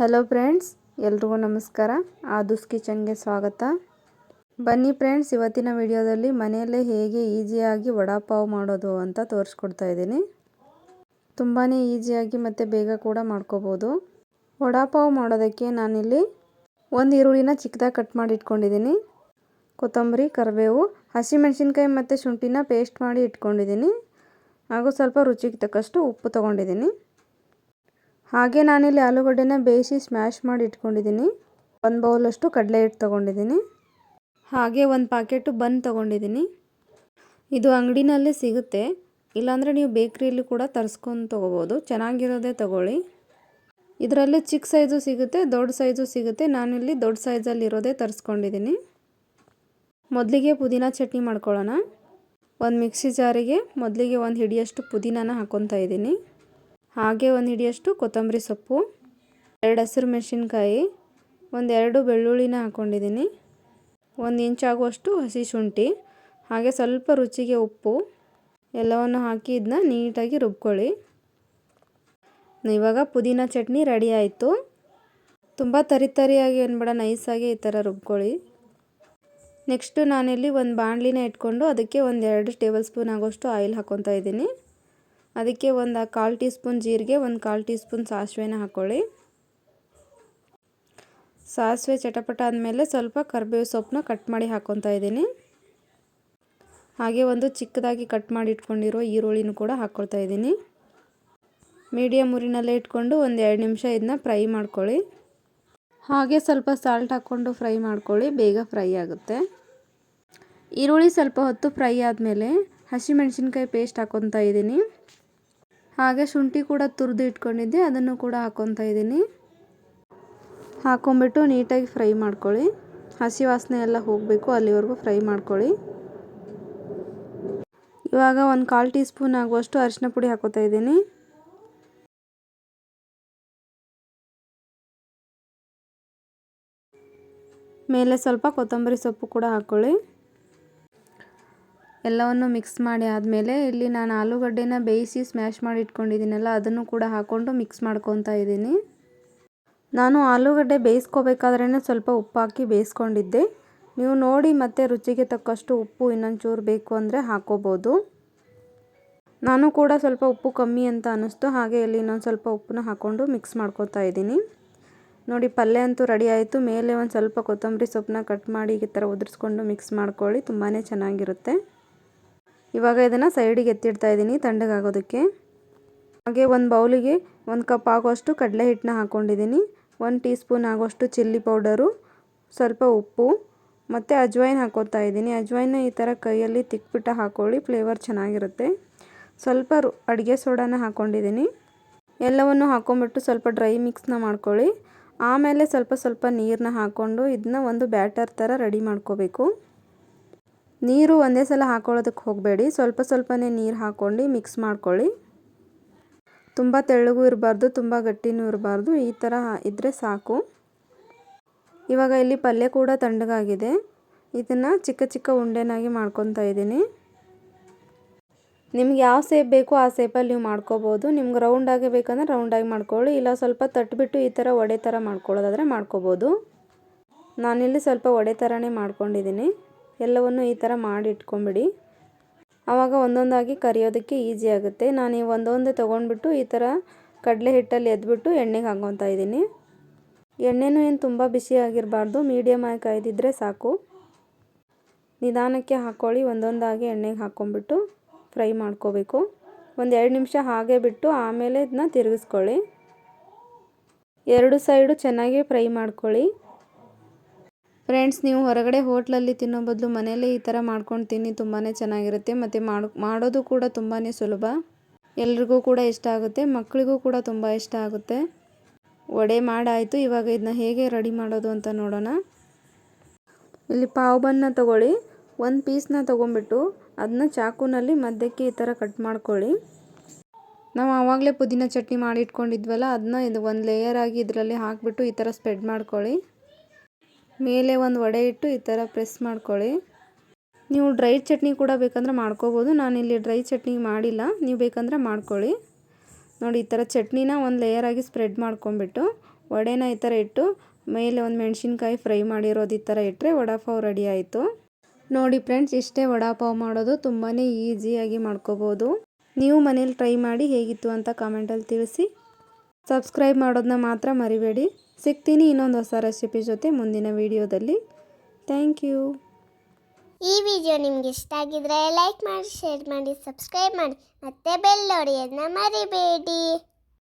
Hello friends, ಎಲ್ರಿಗೂ ನಮಸ್ಕಾರ. ಆದುಸ್ ಕಿಚನ್ಗೆ ಸ್ವಾಗತ. ಬನ್ನಿ ಫ್ರೆಂಡ್ಸ್, ಇವತ್ತಿನ ವಿಡಿಯೋದಲ್ಲಿ ಮನೆಯಲ್ಲೇ ಹೇಗೆ ಈಸಿಯಾಗಿ ವಡಾಪಾವ್ ಮಾಡೋದು ಅಂತ ತೋರಿಸ್ಕೊಡ್ತಾ ಇದ್ದೀನಿ. ತುಂಬಾ ಈಸಿಯಾಗಿ ಮತ್ತು ಬೇಗ ಕೂಡ ಮಾಡ್ಕೋಬೋದು. ವಡಾಪಾವ್ ಮಾಡೋದಕ್ಕೆ ನಾನಿಲ್ಲಿ ಒಂದು ಈರುಳ್ಳಿನ ಚಿಕ್ಕದಾಗಿ ಕಟ್ ಮಾಡಿ ಇಟ್ಕೊಂಡಿದ್ದೀನಿ. ಕೊತ್ತಂಬರಿ, ಕರಿಬೇವು, ಹಸಿಮೆಣಸಿನ್ಕಾಯಿ ಮತ್ತು ಶುಂಠಿನ ಪೇಸ್ಟ್ ಮಾಡಿ ಇಟ್ಕೊಂಡಿದ್ದೀನಿ. ಹಾಗೂ ಸ್ವಲ್ಪ ರುಚಿಗೆ ತಕ್ಕಷ್ಟು ಉಪ್ಪು ತೊಗೊಂಡಿದ್ದೀನಿ. ಹಾಗೆ ನಾನಿಲ್ಲಿ ಆಲೂಗಡ್ಡೆನ ಬೇಯಿಸಿ ಸ್ಮ್ಯಾಶ್ ಮಾಡಿ ಇಟ್ಕೊಂಡಿದ್ದೀನಿ. ಒಂದು ಬೌಲಷ್ಟು ಕಡಲೆ ಹಿಟ್ಟು ತೊಗೊಂಡಿದ್ದೀನಿ. ಹಾಗೆ ಒಂದು ಪ್ಯಾಕೆಟು ಬನ್ ತೊಗೊಂಡಿದ್ದೀನಿ. ಇದು ಅಂಗಡಿನಲ್ಲಿ ಸಿಗುತ್ತೆ, ಇಲ್ಲಾಂದರೆ ನೀವು ಬೇಕ್ರಿಯಲ್ಲಿ ಕೂಡ ತರಿಸ್ಕೊಂಡು ತೊಗೋಬೋದು. ಚೆನ್ನಾಗಿರೋದೇ ತೊಗೊಳ್ಳಿ. ಇದರಲ್ಲಿ ಚಿಕ್ಕ ಸೈಜು ಸಿಗುತ್ತೆ, ದೊಡ್ಡ ಸೈಜು ಸಿಗುತ್ತೆ. ನಾನಿಲ್ಲಿ ದೊಡ್ಡ ಸೈಜಲ್ಲಿ ಇರೋದೇ ತರಿಸ್ಕೊಂಡಿದ್ದೀನಿ. ಮೊದಲಿಗೆ ಪುದೀನ ಚಟ್ನಿ ಮಾಡ್ಕೊಳ್ಳೋಣ. ಒಂದು ಮಿಕ್ಸಿ ಜಾರಿಗೆ ಮೊದಲಿಗೆ ಒಂದು ಹಿಡಿಯಷ್ಟು ಪುದೀನನ ಹಾಕ್ಕೊತಾ ಇದ್ದೀನಿ. ಹಾಗೆ ಒಂದು ಹಿಡಿಯಷ್ಟು ಕೊತ್ತಂಬರಿ ಸೊಪ್ಪು, 2 ಹಸಿರು ಮೆಣಸಿನ್ಕಾಯಿ, 1-2 ಬೆಳ್ಳುಳ್ಳಿನ ಹಾಕ್ಕೊಂಡಿದ್ದೀನಿ. 1 ಇಂಚ್ ಆಗುವಷ್ಟು ಹಸಿ ಶುಂಠಿ, ಹಾಗೆ ಸ್ವಲ್ಪ ರುಚಿಗೆ ಉಪ್ಪು ಎಲ್ಲವನ್ನು ಹಾಕಿ ಇದನ್ನ ನೀಟಾಗಿ ರುಬ್ಕೊಳ್ಳಿ. ಇವಾಗ ಪುದೀನ ಚಟ್ನಿ ರೆಡಿ ಆಯಿತು. ತುಂಬ ತರಿಯಾಗಿ ಏನ್ಬೇಡ, ನೈಸಾಗಿ ಈ ಥರ ರುಬ್ಕೊಳ್ಳಿ. ನೆಕ್ಸ್ಟು ನಾನಿಲ್ಲಿ ಒಂದು ಬಾಣಲಿನ ಇಟ್ಕೊಂಡು ಅದಕ್ಕೆ 1-2 ಟೇಬಲ್ ಸ್ಪೂನ್ ಆಗೋಷ್ಟು ಆಯಿಲ್ ಹಾಕ್ಕೊತಾ ಇದ್ದೀನಿ. ಅದಕ್ಕೆ ಒಂದು 1/4 ಟೀ ಸ್ಪೂನ್ ಜೀರಿಗೆ, 1/4 ಟೀ ಸ್ಪೂನ್ ಸಾಸಿವೆನ ಹಾಕ್ಕೊಳ್ಳಿ. ಸಾಸಿವೆ ಚಟಪಟ ಆದಮೇಲೆ ಸ್ವಲ್ಪ ಕರಿಬೇವು ಸೊಪ್ಪನ್ನ ಕಟ್ ಮಾಡಿ ಹಾಕ್ಕೊತಾ ಇದ್ದೀನಿ. ಹಾಗೆ ಒಂದು ಚಿಕ್ಕದಾಗಿ ಕಟ್ ಮಾಡಿ ಇಟ್ಕೊಂಡಿರೋ ಈರುಳ್ಳಿನೂ ಕೂಡ ಹಾಕ್ಕೊಳ್ತಾ ಇದ್ದೀನಿ. ಮೀಡಿಯಮ್ ಉರಿನಲ್ಲೇ ಇಟ್ಕೊಂಡು 1-2 ನಿಮಿಷ ಇದನ್ನ ಫ್ರೈ ಮಾಡ್ಕೊಳ್ಳಿ. ಹಾಗೆ ಸ್ವಲ್ಪ ಸಾಲ್ಟ್ ಹಾಕ್ಕೊಂಡು ಫ್ರೈ ಮಾಡ್ಕೊಳ್ಳಿ, ಬೇಗ ಫ್ರೈ ಆಗುತ್ತೆ. ಈರುಳ್ಳಿ ಸ್ವಲ್ಪ ಹೊತ್ತು ಫ್ರೈ ಆದಮೇಲೆ ಹಸಿಮೆಣಸಿನ್ಕಾಯಿ ಪೇಸ್ಟ್ ಹಾಕ್ಕೊತಾ ಇದ್ದೀನಿ. ಹಾಗೆ ಶುಂಠಿ ಕೂಡ ತುರಿದು ಇಟ್ಕೊಂಡಿದ್ದೆ, ಅದನ್ನು ಕೂಡ ಹಾಕ್ಕೊತಾ ಇದ್ದೀನಿ. ಹಾಕ್ಕೊಂಬಿಟ್ಟು ನೀಟಾಗಿ ಫ್ರೈ ಮಾಡ್ಕೊಳ್ಳಿ. ಹಸಿ ವಾಸನೆ ಎಲ್ಲ ಹೋಗಬೇಕು, ಅಲ್ಲಿವರೆಗೂ ಫ್ರೈ ಮಾಡ್ಕೊಳ್ಳಿ. ಇವಾಗ 1/4 ಟೀ ಸ್ಪೂನ್ ಆಗುವಷ್ಟು ಅರಿಶಿನ ಪುಡಿ ಹಾಕ್ಕೊತಾ ಇದ್ದೀನಿ. ಮೇಲೆ ಸ್ವಲ್ಪ ಕೊತ್ತಂಬರಿ ಸೊಪ್ಪು ಕೂಡ ಹಾಕ್ಕೊಳ್ಳಿ. ಎಲ್ಲವನ್ನು ಮಿಕ್ಸ್ ಮಾಡಿ ಆದಮೇಲೆ ಇಲ್ಲಿ ನಾನು ಆಲೂಗಡ್ಡೆನ ಬೇಯಿಸಿ ಸ್ಮ್ಯಾಶ್ ಮಾಡಿ ಇಟ್ಕೊಂಡಿದ್ದೀನಲ್ಲ, ಅದನ್ನು ಕೂಡ ಹಾಕ್ಕೊಂಡು ಮಿಕ್ಸ್ ಮಾಡ್ಕೊತಾ ಇದ್ದೀನಿ. ನಾನು ಆಲೂಗಡ್ಡೆ ಬೇಯಿಸ್ಕೋಬೇಕಾದ್ರೇ ಸ್ವಲ್ಪ ಉಪ್ಪು ಹಾಕಿ ಬೇಯಿಸ್ಕೊಂಡಿದ್ದೆ. ನೀವು ನೋಡಿ ಮತ್ತು ರುಚಿಗೆ ತಕ್ಕಷ್ಟು ಉಪ್ಪು ಇನ್ನೊಂಚೂರು ಬೇಕು ಅಂದರೆ ಹಾಕ್ಕೋಬೋದು. ನಾನು ಕೂಡ ಸ್ವಲ್ಪ ಉಪ್ಪು ಕಮ್ಮಿ ಅಂತ ಅನ್ನಿಸ್ತು, ಹಾಗೆ ಇಲ್ಲಿ ಇನ್ನೊಂದು ಸ್ವಲ್ಪ ಉಪ್ಪನ್ನ ಹಾಕ್ಕೊಂಡು ಮಿಕ್ಸ್ ಮಾಡ್ಕೊತಾ ಇದ್ದೀನಿ. ನೋಡಿ, ಪಲ್ಯ ಅಂತೂ ರೆಡಿ ಆಯಿತು. ಮೇಲೆ ಒಂದು ಸ್ವಲ್ಪ ಕೊತ್ತಂಬರಿ ಸೊಪ್ಪನ್ನ ಕಟ್ ಮಾಡಿ ಈ ಥರ ಉದುರಿಸ್ಕೊಂಡು ಮಿಕ್ಸ್ ಮಾಡ್ಕೊಳ್ಳಿ, ತುಂಬಾ ಚೆನ್ನಾಗಿರುತ್ತೆ. ಇವಾಗ ಇದನ್ನು ಸೈಡಿಗೆ ಎತ್ತಿಡ್ತಾ ಇದ್ದೀನಿ ತಣ್ಣಗಾಗೋದಕ್ಕೆ. ಹಾಗೆ ಒಂದು ಬೌಲಿಗೆ 1 ಕಪ್ ಆಗೋಷ್ಟು ಕಡಲೆ ಹಿಟ್ಟನ್ನ ಹಾಕ್ಕೊಂಡಿದ್ದೀನಿ. 1 ಟೀ ಸ್ಪೂನ್ ಆಗೋಷ್ಟು ಚಿಲ್ಲಿ ಪೌಡರು, ಸ್ವಲ್ಪ ಉಪ್ಪು ಮತ್ತು ಅಜ್ವೈನ್ ಹಾಕ್ಕೊತಾ ಇದ್ದೀನಿ. ಅಜ್ವೈನ ಈ ಥರ ಕೈಯಲ್ಲಿ ತಿಕ್ಬಿಟ್ಟು ಹಾಕ್ಕೊಳ್ಳಿ, ಫ್ಲೇವರ್ ಚೆನ್ನಾಗಿರುತ್ತೆ. ಸ್ವಲ್ಪ ಅಡುಗೆ ಸೋಡಾನ ಹಾಕ್ಕೊಂಡಿದ್ದೀನಿ. ಎಲ್ಲವನ್ನು ಹಾಕ್ಕೊಂಬಿಟ್ಟು ಸ್ವಲ್ಪ ಡ್ರೈ ಮಿಕ್ಸ್ನ ಮಾಡ್ಕೊಳ್ಳಿ. ಆಮೇಲೆ ಸ್ವಲ್ಪ ನೀರನ್ನ ಹಾಕ್ಕೊಂಡು ಇದನ್ನ ಒಂದು ಬ್ಯಾಟರ್ ಥರ ರೆಡಿ ಮಾಡ್ಕೋಬೇಕು. ನೀರು ಒಂದೇ ಸಲ ಹಾಕ್ಕೊಳ್ಳೋದಕ್ಕೆ ಹೋಗಬೇಡಿ, ಸ್ವಲ್ಪನೇ ನೀರು ಹಾಕ್ಕೊಂಡು ಮಿಕ್ಸ್ ಮಾಡ್ಕೊಳ್ಳಿ. ತುಂಬ ತೆಳ್ಳಗೂ ಇರಬಾರ್ದು, ತುಂಬ ಗಟ್ಟಿನೂ ಇರಬಾರ್ದು, ಈ ಥರ ಇದ್ದರೆ ಸಾಕು. ಇವಾಗ ಇಲ್ಲಿ ಪಲ್ಯ ಕೂಡ ತಣ್ಣಗಾಗಿದೆ. ಇದನ್ನು ಚಿಕ್ಕ ಚಿಕ್ಕ ಉಂಡೆನಾಗಿ ಮಾಡ್ಕೊತಾ ಇದ್ದೀನಿ. ನಿಮ್ಗೆ ಯಾವ ಶೇಪ್ ಬೇಕೋ ಆ ಶೇಪಲ್ಲಿ ನೀವು ಮಾಡ್ಕೋಬೋದು. ನಿಮ್ಗೆ ರೌಂಡಾಗಿ ಬೇಕಂದ್ರೆ ರೌಂಡಾಗಿ ಮಾಡ್ಕೊಳ್ಳಿ, ಇಲ್ಲ ಸ್ವಲ್ಪ ತಟ್ಟಿಬಿಟ್ಟು ಈ ಥರ ವಡೆ ಥರ ಮಾಡ್ಕೊಳ್ಳೋದಾದರೆ ಮಾಡ್ಕೋಬೋದು. ನಾನಿಲ್ಲಿ ಸ್ವಲ್ಪ ವಡೆ ಥರನೇ ಮಾಡ್ಕೊಂಡಿದ್ದೀನಿ. ಎಲ್ಲವನ್ನು ಈ ಥರ ಮಾಡಿ ಇಟ್ಕೊಂಬಿಡಿ, ಆವಾಗ ಒಂದೊಂದಾಗಿ ಕರಿಯೋದಕ್ಕೆ ಈಸಿ ಆಗುತ್ತೆ. ನಾನು ಈ ಒಂದೊಂದೇ ತೊಗೊಂಡ್ಬಿಟ್ಟು ಈ ಥರ ಕಡಲೆ ಹಿಟ್ಟಲ್ಲಿ ಎದ್ಬಿಟ್ಟು ಎಣ್ಣೆಗೆ ಹಾಕ್ಕೊತಾ ಇದ್ದೀನಿ. ಎಣ್ಣೆನೂ ಏನು ತುಂಬ ಬಿಸಿ ಆಗಿರಬಾರ್ದು, ಮೀಡಿಯಮ್ ಆಗಿ ಕಾಯ್ದಿದ್ರೆ ಸಾಕು. ನಿಧಾನಕ್ಕೆ ಹಾಕ್ಕೊಳ್ಳಿ, ಒಂದೊಂದಾಗಿ ಎಣ್ಣೆಗೆ ಹಾಕ್ಕೊಂಬಿಟ್ಟು ಫ್ರೈ ಮಾಡ್ಕೋಬೇಕು. 1-2 ನಿಮಿಷ ಹಾಗೆ ಬಿಟ್ಟು ಆಮೇಲೆ ಇದನ್ನ ತಿರುಗಿಸ್ಕೊಳ್ಳಿ. 2 ಸೈಡು ಚೆನ್ನಾಗಿ ಫ್ರೈ ಮಾಡ್ಕೊಳ್ಳಿ. ಫ್ರೆಂಡ್ಸ್, ನೀವು ಹೊರಗಡೆ ಹೋಟ್ಲಲ್ಲಿ ತಿನ್ನೋ ಬದಲು ಮನೆಯಲ್ಲೇ ಈ ಥರ ಮಾಡ್ಕೊಂಡು ತಿನ್ನಿ, ತುಂಬಾ ಚೆನ್ನಾಗಿರುತ್ತೆ. ಮತ್ತು ಮಾಡೋದು ಕೂಡ ತುಂಬಾ ಸುಲಭ, ಎಲ್ರಿಗೂ ಕೂಡ ಇಷ್ಟ ಆಗುತ್ತೆ, ಮಕ್ಕಳಿಗೂ ಕೂಡ ತುಂಬ ಇಷ್ಟ ಆಗುತ್ತೆ. ವಡೆ ಮಾಡಾಯಿತು. ಇವಾಗ ಇದನ್ನ ಹೇಗೆ ರೆಡಿ ಮಾಡೋದು ಅಂತ ನೋಡೋಣ. ಇಲ್ಲಿ ಪಾವ್ ಬನ್ನ ತೊಗೊಳ್ಳಿ. 1 ಪೀಸ್ನ ತೊಗೊಂಬಿಟ್ಟು ಅದನ್ನ ಚಾಕುನಲ್ಲಿ ಮಧ್ಯಕ್ಕೆ ಈ ಥರ ಕಟ್ ಮಾಡ್ಕೊಳ್ಳಿ. ನಾವು ಆವಾಗಲೇ ಪುದೀನ ಚಟ್ನಿ ಮಾಡಿ ಇಟ್ಕೊಂಡಿದ್ವಲ್ಲ, ಅದನ್ನ ಇದು ಒಂದು ಲೇಯರ್ ಆಗಿ ಇದರಲ್ಲಿ ಹಾಕಿಬಿಟ್ಟು ಈ ಥರ ಸ್ಪ್ರೆಡ್ ಮಾಡ್ಕೊಳ್ಳಿ. ಮೇಲೆ ಒಂದು ವಡೆ ಇಟ್ಟು ಈ ಥರ ಪ್ರೆಸ್ ಮಾಡ್ಕೊಳ್ಳಿ. ನೀವು ಡ್ರೈ ಚಟ್ನಿ ಕೂಡ ಬೇಕಂದ್ರೆ ಮಾಡ್ಕೋಬೋದು. ನಾನಿಲ್ಲಿ ಡ್ರೈ ಚಟ್ನಿ ಮಾಡಿಲ್ಲ, ನೀವು ಬೇಕಂದ್ರೆ ಮಾಡ್ಕೊಳ್ಳಿ. ನೋಡಿ ಈ ಥರ ಚಟ್ನಿನ ಒಂದು ಲೇಯರಾಗಿ ಸ್ಪ್ರೆಡ್ ಮಾಡ್ಕೊಂಬಿಟ್ಟು ವಡೆನ ಈ ಥರ ಇಟ್ಟು ಮೇಲೆ ಒಂದು ಮೆಣಸಿನ್ಕಾಯಿ ಫ್ರೈ ಮಾಡಿರೋದು ಈ ಥರ ಇಟ್ಟರೆ ವಡಾಪಾವ್ ರೆಡಿ ಆಯಿತು. ನೋಡಿ ಫ್ರೆಂಡ್ಸ್, ಇಷ್ಟೇ ವಡಾಪಾವ್ ಮಾಡೋದು ತುಂಬಾ ಈಸಿಯಾಗಿ ಮಾಡ್ಕೋಬೋದು. ನೀವು ಮನೇಲಿ ಟ್ರೈ ಮಾಡಿ ಹೇಗಿತ್ತು ಅಂತ ಕಾಮೆಂಟಲ್ಲಿ ತಿಳಿಸಿ. ಸಬ್ಸ್ಕ್ರೈಬ್ ಮಾಡೋದನ್ನ ಮಾತ್ರ ಮರಿಬೇಡಿ. ಸಿಗ್ತೀನಿ ಇನ್ನೊಂದು ಹೊಸ ರೆಸಿಪಿ ಜೊತೆ ಮುಂದಿನ ವಿಡಿಯೋದಲ್ಲಿ. Thank you. ಈ ವಿಡಿಯೋ ನಿಮಗೆ ಇಷ್ಟ ಆಗಿದ್ರೆ ಲೈಕ್ ಮಾಡಿ, ಶೇರ್ ಮಾಡಿ, ಸಬ್ಸ್ಕ್ರೈಬ್ ಮಾಡಿ, ಮತ್ತೆ ಬೆಲ್ ಹೊಡೆಯೋದನ್ನ ಮರಿಬೇಡಿ.